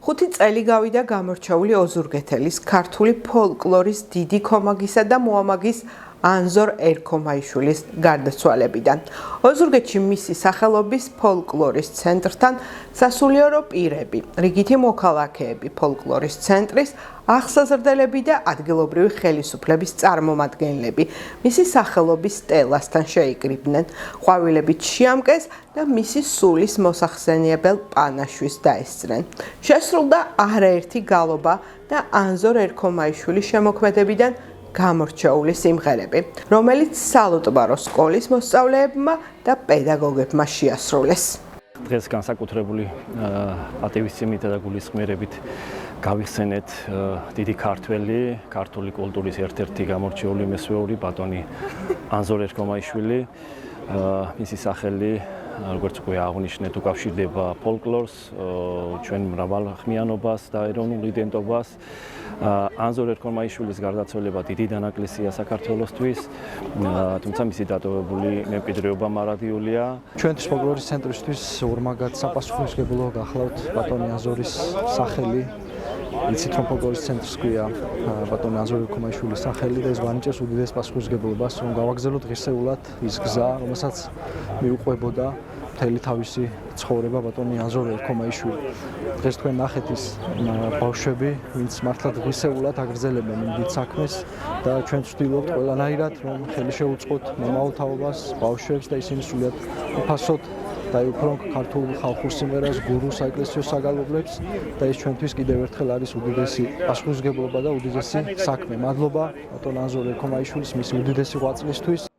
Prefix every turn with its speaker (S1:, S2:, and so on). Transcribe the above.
S1: 5 წელი გავიდა გამორჩეული ოზურგეთელის ქართული ფოლკლორის დიდი ქომაგისა და მოამაგის ანზორ ერქომაიშვილის გარდაცვალებიდან. ოზურგეთში მისი სახელობის ფოლკლორის ცენტრთან სასულიერო პირები, რიგითი მოქალაქეები, ფოლკლორის ცენტრის აღსაზრდელები და ადგილობრივი ხელისუფლების წარმომადგენლები მისი სახელობის სტელასთან შეიკრიბნენ. ყვავილებით შეამკეს და მისი სულის მოსახსენიებელ პანაშვს დაესწრნენ. შესრულდა არაერთი გალობა და ანზორ ერქომაიშვილის შემოქმედებიდან გამორჩეული სიმღერები, რომელიც სალუტბარო სკოლის მოსწავლეებმა და პედაგოგებმა შეასრულეს.
S2: დღეს განსაკუთრებული პატივისცემით და გულისხმიერებით გავიხსენეთ დიდი ქართული კულტურის ერთ-ერთი გამორჩეული მესვეური ბატონი ანზორ ერქომაიშვილი. მისი სახელი, როგორც უკვე აღნიშნეთ, უკავშირდება ფოლკლორს, ჩვენ მრავალხმიანობას და ეროვნულ იდენტობას. ანზორ ერქომაიშვილის გარდაცვალება დიდი დანაკლისია საქართველოსთვის, თუმცა მისი დატოვებული მემკვიდრეობა მარადიულია.
S3: ჩვენთვის ფოლკლორის ცენტრისთვის ორმაგად საპასუხისმგებლო გახლავთ ბატონი ანზორის სახელი. იცით რომ ფოლკლორის ცენტრს ქვია ბატონი ანზორ ერქომაიშვილის სახელი და ეს ვანიჭებს უდიდეს პასუხისმგებლობას, რომ გავაგზავნოთ ღირსეულად ის გზა, რომელსაც მიუყვებოდა მთელი თავისი ცხოვრება ბატონი ანზორ ერქომაიშვილი. დღეს თქვენ ნახეთ ის ბავშვები, ვინც მართლაც ღირსეულად აგრძელებენ იმ დიდ საქმეს და ჩვენ ვცდილობთ ყველანაირად რომ ხელი შეუწყოთ მომავალ თაობას, ბავშვებს და ისინი სრულიად უფასოდ დაეუფლონ ქართულ ხალხურ სიმღერას, გურუს, საეკლესიო საგალობლებს და ეს ჩვენთვის კიდევ ერთხელ არის უდიდესი პასუხისმგებლობა და უდიდესი საქმე. მადლობა ბატონ ანზორ ერქომაიშვილის მისი უდიდესი ღვაწლისთვის.